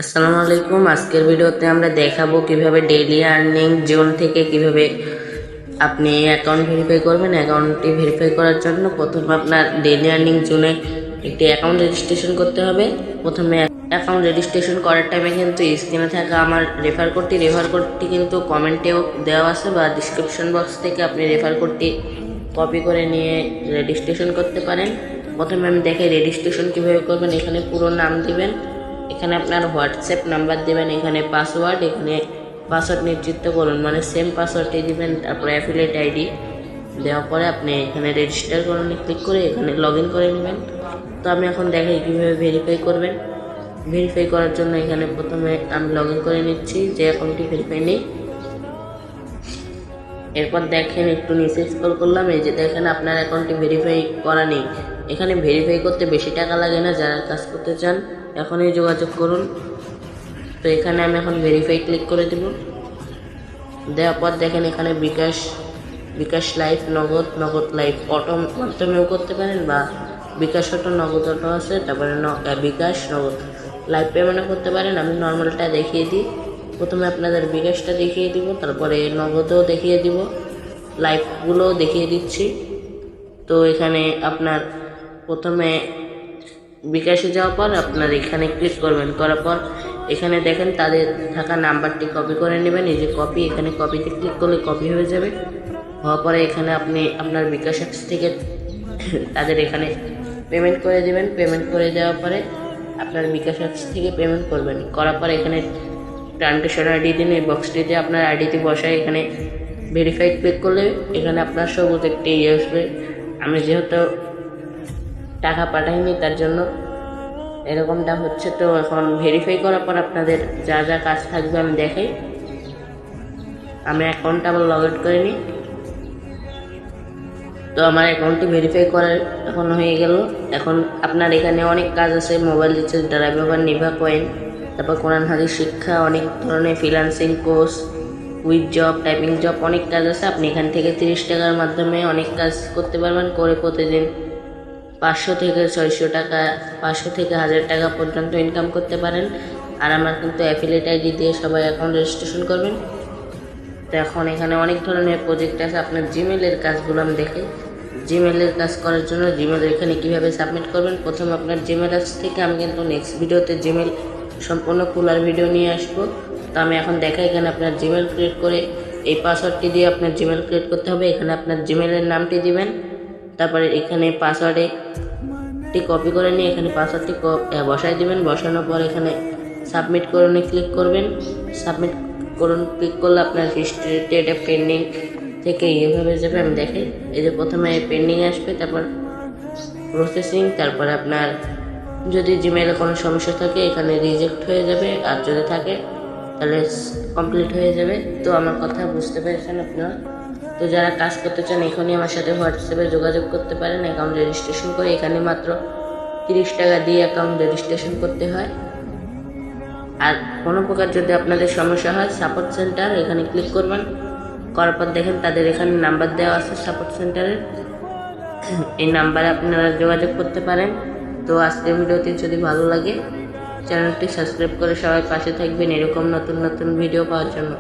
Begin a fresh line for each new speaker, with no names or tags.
আসসালামু আলাইকুম। আজকের ভিডিওতে আমরা দেখাবো কিভাবে ডেইলি আর্নিং জোন থেকে কিভাবে আপনি অ্যাকাউন্ট ভেরিফাই করবেন। অ্যাকাউন্টটি ভেরিফাই করার জন্য প্রথমে আপনার ডেইলি আর্নিং জোনে একটি অ্যাকাউন্ট রেজিস্ট্রেশন করতে হবে। প্রথমে অ্যাকাউন্ট রেজিস্ট্রেশন করার টাইমে কিন্তু স্ক্রিনে থাকা আমার রেফার কোডটি কিন্তু কমেন্টেও দেওয়া আছে বা ডিসক্রিপশন বক্স থেকে আপনি রেফার কোডটি কপি করে নিয়ে রেজিস্ট্রেশন করতে পারেন। প্রথমে আমি দেখাই রেজিস্ট্রেশন কীভাবে করবেন। এখানে পুরো নাম দিবেন, এখানে আপনার হোয়াটসঅ্যাপ নাম্বার দেবেন, এখানে পাসওয়ার্ড, এখানে পাসওয়ার্ড নিশ্চিত করুন মানে সেম পাসওয়ার্ডটি দিবেন। তারপরে অ্যাফিলিয়েট আইডি দেওয়ার পরে আপনি এখানে রেজিস্টার করুন ক্লিক করে এখানে লগ ইন করে নেবেন। তো আমি এখন দেখাই কীভাবে ভেরিফাই করবেন। ভেরিফাই করার জন্য এখানে প্রথমে আমি লগ ইন করে নিচ্ছি যে অ্যাকাউন্টটি ভেরিফাই নেই। এরপর দেখেন একটু নিচে স্ক্রল করলাম, এই যে দেখেন আপনার অ্যাকাউন্টটি ভেরিফাই করা নেই। এখানে ভেরিফাই করতে বেশি টাকা লাগে না, যারা কাজ করতে চান এখনই যোগাযোগ করুন। তো এখানে আমি এখন ভেরিফাই ক্লিক করে দেব। দেওয়ার পর দেখেন এখানে বিকাশ লাইফ, নগদ লাইফ অটো মাধ্যমেও করতে পারেন বা বিকাশ অটো নগদ অটো আছে, তারপরে বিকাশ নগদ লাইফ পেমেন্টও করতে পারেন। আমি নর্মালটা দেখিয়ে দিই। প্রথমে আপনাদের বিকাশটা দেখিয়ে দিব, তারপরে নগদও দেখিয়ে দিব, লাইফগুলোও দেখিয়ে দিচ্ছি। তো এখানে আপনার প্রথমে বিকাশে যাওয়ার পর আপনার এখানে ক্লিক করবেন, করার পর এখানে দেখেন তাদের থাকা নাম্বারটি কপি করে নেবেন। এই যে কপি, এখানে কপিতে ক্লিক করলে কপি হয়ে যাবে। হওয়ার পরে এখানে আপনি আপনার বিকাশ অ্যাপস থেকে তাদের এখানে পেমেন্ট করে দেবেন। পেমেন্ট করে দেওয়ার পরে আপনার বিকাশ অ্যাপস থেকে পেমেন্ট করবেন। করার পর এখানে ট্রানজেকশন আইডি দিন, এই বক্সটিতে আপনার আইডিতে বসায় এখানে ভেরিফাই ক্লিক করলে এখানে আপনার সবুজ একটি আসবে। আমি যেহেতু টাকা পাঠাইনি তার জন্য এরকমটা হচ্ছে। তো এখন ভেরিফাই করার পর আপনাদের যা যা কাজ থাকবে আমি দেখাই। আমি অ্যাকাউন্টটা আবার লগ আউট করে নিই। তো আমার অ্যাকাউন্টটি ভেরিফাই করার এখন হয়ে গেল। এখন আপনার এখানে অনেক কাজ আছে, mobile recharge, driver, Nibha coin, তারপর কোরআন হাদিস শিক্ষা, অনেক ধরনের freelancing course, quick job, typing job, অনেক কাজ আছে। আপনি এখান থেকে 30 টাকার মাধ্যমে অনেক কাজ করতে পারবেন। করে প্রতিদিন 500 থেকে 600 টাকা, 500 থেকে 1000 টাকা পর্যন্ত ইনকাম করতে পারেন। আর আমার কিন্তু অ্যাফিলিয়েট আইডি দিয়ে সবাই অ্যাকাউন্ট রেজিস্ট্রেশন করবেন। তো এখন এখানে অনেক ধরনের প্রজেক্ট আছে। আপনার জিমেলের কাজগুলো আমি দেখি। জিমেলের কাজ করার জন্য জিমেল এখানে কীভাবে সাবমিট করবেন, প্রথমে আপনার জিমেল অ্যাপস থেকে আমি কিন্তু নেক্সট ভিডিওতে জিমেল সম্পূর্ণ খোলার ভিডিও নিয়ে আসবো। তো আমি এখন দেখাই, এখানে আপনার জিমেল ক্রিয়েট করে এই পাসওয়ার্ডটি দিয়ে আপনার জিমেল ক্রিয়েট করতে হবে। এখানে আপনার জিমেলের নামটি দিবেন, তারপরে এখানে পাসওয়ার্ডটি কপি করে নিয়ে এখানে পাসওয়ার্ডটি বসাই দিবেন। বসানোর পর এখানে সাবমিট করুন ক্লিক করবেন। সাবমিট করুন ক্লিক করলে আপনার হিস্ট্রিতে এটা পেন্ডিং থেকে এইভাবে যাবে। আমি দেখাই, এই যে প্রথমে পেন্ডিং আসবে, তারপর প্রসেসিং, তারপর আপনার যদি জিমেলে কোনো সমস্যা থাকে এখানে রিজেক্ট হয়ে যাবে, আর যদি থাকে তাহলে কমপ্লিট হয়ে যাবে। তো আমার কথা বুঝতে পেরেছেন আপনারা। তো যারা কাজ করতে চান এখনই আমার সাথে হোয়াটসঅ্যাপে যোগাযোগ করতে পারেন। অ্যাকাউন্ট রেজিস্ট্রেশন করে এখানে মাত্র 30 টাকা দিয়ে অ্যাকাউন্ট রেজিস্ট্রেশন করতে হয়। আর কোনো প্রকার যদি আপনাদের সমস্যা হয় সাপোর্ট সেন্টার, এখানে ক্লিক করবেন। করার পর দেখেন তাদের এখানে নাম্বার দেওয়া আছে সাপোর্ট সেন্টারের, এই নাম্বারে আপনারা যোগাযোগ করতে পারেন। তো আজকের ভিডিওটি যদি ভালো লাগে চ্যানেলটি সাবস্ক্রাইব করে সবাই পাশে থাকবেন এরকম নতুন নতুন ভিডিও পাওয়ার জন্য।